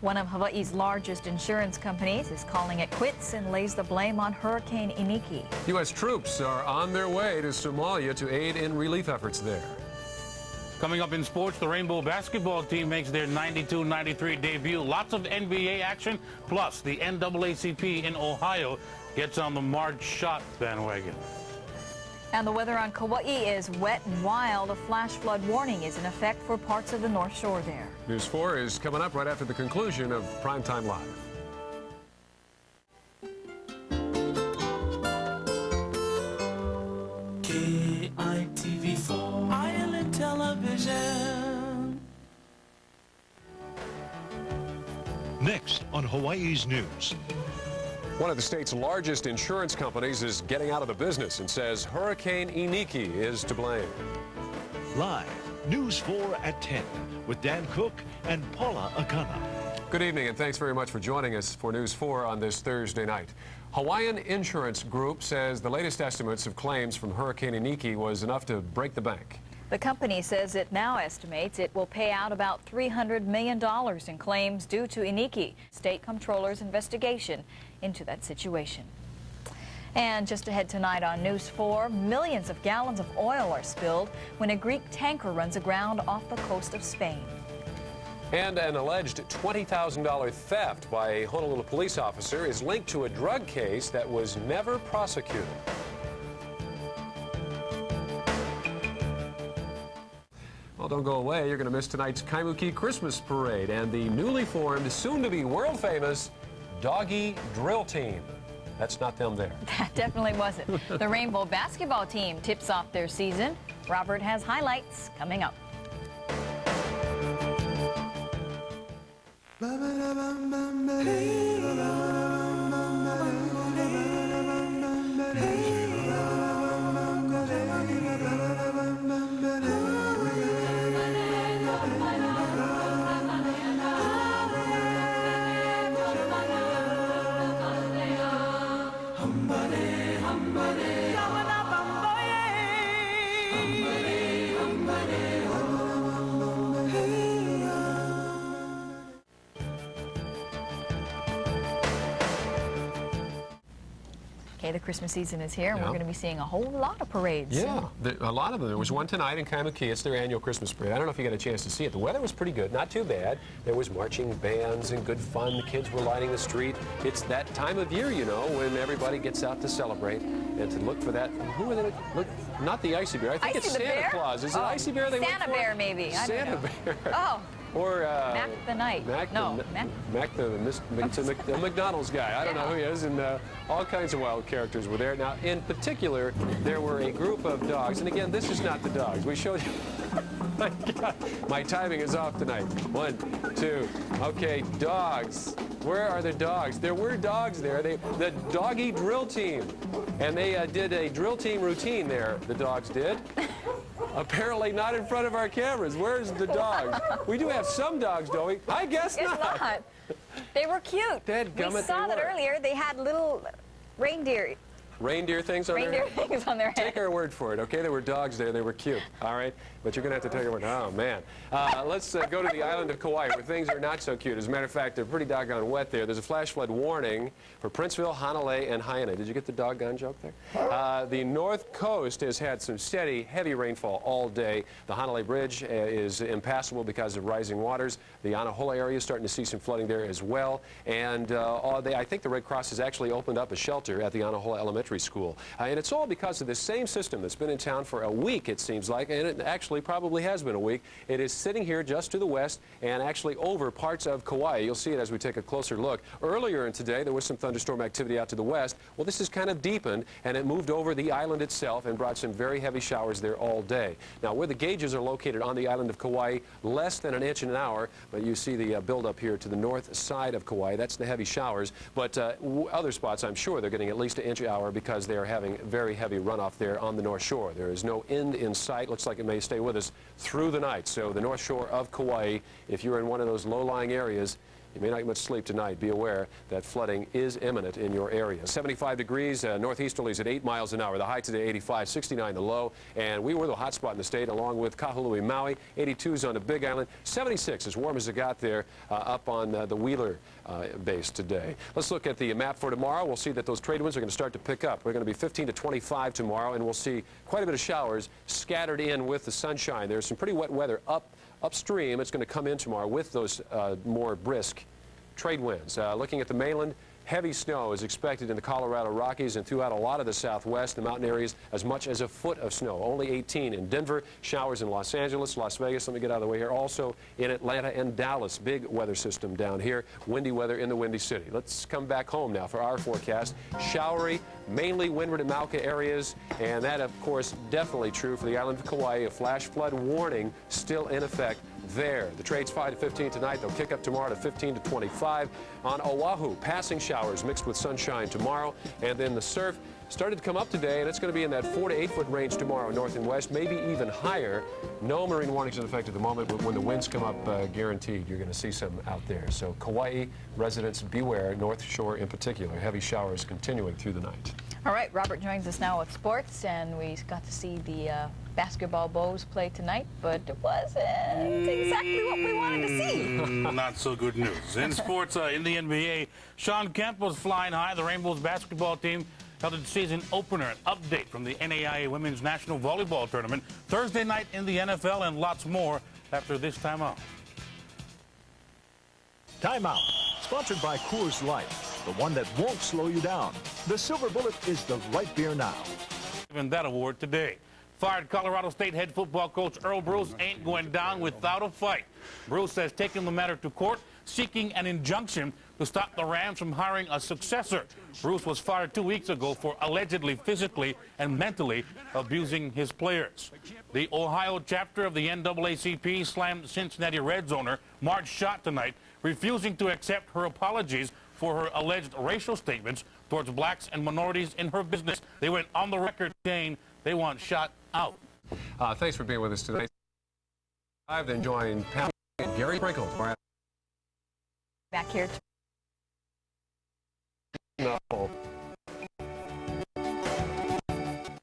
One of Hawaii's largest insurance companies is calling it quits and lays the blame on Hurricane Iniki. U.S. troops are on their way to Somalia to aid in relief efforts there. Coming up in sports, the Rainbow basketball team makes their 92-93 debut. Lots of NBA action, plus the NAACP in Ohio gets on the March shot bandwagon. And the weather on Kauai is wet and wild. A flash flood warning is in effect for parts of the North Shore there. News 4 is coming up right after the conclusion of Primetime Live. KTV4 Island Television. Next on Hawaii's News. One of the state's largest insurance companies is getting out of the business and says Hurricane Iniki is to blame. Live, News 4 at 10 with Dan Cooke and Paula Akana. Good evening and thanks very much for joining us for News 4 on this Thursday night. Hawaiian Insurance Group says the latest estimates of claims from Hurricane Iniki was enough to break the bank. The company says it now estimates it will pay out about $300 million in claims due to Iniki, state comptroller's investigation into that situation. And just ahead tonight on News 4, millions of gallons of oil are spilled when a Greek tanker runs aground off the coast of Spain. And an alleged $20,000 theft by a Honolulu police officer is linked to a drug case that was never prosecuted. Well, don't go away. You're going to miss tonight's Kaimuki Christmas Parade and the newly formed, soon-to-be world-famous Doggy Drill Team. That's not them there. That definitely wasn't. The Rainbow basketball team tips off their season. Robert has highlights coming up. Okay, the Christmas season is here, and we're going to be seeing a whole lot of parades. Yeah, a lot of them. There was one tonight in Kaimuki. It's their annual Christmas parade. I don't know if you got a chance to see it. The weather was pretty good, not too bad. There was marching bands and good fun. The kids were lighting the street. It's that time of year, you know, when everybody gets out to celebrate and to look for that. Who are they? Look, not the Icy Bear. I think it's Santa Claus. Is it Icy Bear they Santa Bear, maybe. Santa Bear. Oh. Or Mac the Knight. Mac the McDonald's guy. I don't know who he is, and all kinds of wild characters were there. Now, in particular, there were a group of dogs, and again, this is not the dogs. We showed you. My God, my timing is off tonight. 1, 2. Okay, dogs. Where are the dogs? There were dogs there. The Doggy Drill Team, and they did a drill team routine there. The dogs did. Apparently not in front of our cameras. Where's the dogs? We do have some dogs, don't we? I guess not. They were cute. We saw that earlier. They had little reindeer things on their head. Take our word for it, okay? There were dogs there. They were cute, all right? But you're going to have to take our word. Oh, man. Let's go to the island of Kauai, where things are not so cute. As a matter of fact, they're pretty doggone wet there. There's a flash flood warning for Princeville, Hanalei, and Haiana. Did you get the doggone joke there? The north coast has had some steady, heavy rainfall all day. The Hanalei Bridge is impassable because of rising waters. The Anahola area is starting to see some flooding there as well. And I think the Red Cross has actually opened up a shelter at the Anahola Elementary School. And it's all because of this same system that's been in town for a week, it seems like, and it actually probably has been a week. It is sitting here just to the west and actually over parts of Kauai. You'll see it as we take a closer look. Earlier in today, there was some thunderstorm activity out to the west. Well, this has kind of deepened, and it moved over the island itself and brought some very heavy showers there all day. Now, where the gauges are located on the island of Kauai, less than an inch in an hour, but you see the buildup here to the north side of Kauai. That's the heavy showers, but other spots, I'm sure they're getting at least an inch an hour because they are having very heavy runoff there on the North Shore. There is no end in sight. Looks like it may stay with us through the night. So the North Shore of Kauai, if you're in one of those low-lying areas, You may not get much sleep tonight. Be aware that flooding is imminent in your area. 75 degrees, northeasterlies at 8 miles an hour. The high today 85, 69 the low. And we were the hot spot in the state along with Kahului, Maui. 82s on the Big Island. 76 as warm as it got there up on the Wheeler base today. Let's look at the map for tomorrow. We'll see that those trade winds are going to start to pick up. We're going to be 15 to 25 tomorrow, and we'll see quite a bit of showers scattered in with the sunshine. There's some pretty wet weather upstream. It's going to come in tomorrow with those more brisk trade winds. Looking at the mainland, heavy snow is expected in the Colorado Rockies and throughout a lot of the southwest, the mountain areas, as much as a foot of snow. Only 18 in Denver, showers in Los Angeles, Las Vegas, let me get out of the way here, also in Atlanta and Dallas. Big weather system down here, windy weather in the Windy City. Let's come back home now for our forecast. Showery, mainly windward and Mauka areas, and that, of course, definitely true for the island of Kauai. A flash flood warning still in effect there. The trade's 5 to 15 tonight. They'll kick up tomorrow to 15 to 25. On Oahu, passing showers mixed with sunshine tomorrow. And then the surf started to come up today, and it's going to be in that 4 to 8 foot range tomorrow, north and west, maybe even higher. No marine warnings in effect at the moment, but when the winds come up, guaranteed, you're going to see some out there. So Kauai residents, beware, North Shore in particular. Heavy showers continuing through the night. All right, Robert joins us now with sports, and we got to see the basketball Bows play tonight, but it wasn't exactly what we wanted to see. Not so good news. In sports, in the NBA, Sean Kemp was flying high. The Rainbows basketball team held its season opener. An update from the NAIA Women's National Volleyball Tournament Thursday night in the NFL, and lots more after this timeout. Timeout, sponsored by Coors Light, the one that won't slow you down. The Silver Bullet is the right beer now. Given that award today. Fired Colorado State head football coach Earl Bruce ain't going down without a fight. Bruce has taken the matter to court, seeking an injunction to stop the Rams from hiring a successor. Bruce was fired 2 weeks ago for allegedly physically and mentally abusing his players. The Ohio chapter of the NAACP slammed Cincinnati Reds owner Marge Schott tonight, refusing to accept her apologies for her alleged racial statements towards blacks and minorities in her business. They went on the record saying they want Schott out. Thanks for being with us today. I've then joined Paula and Gary Sprinkle. Back here. No.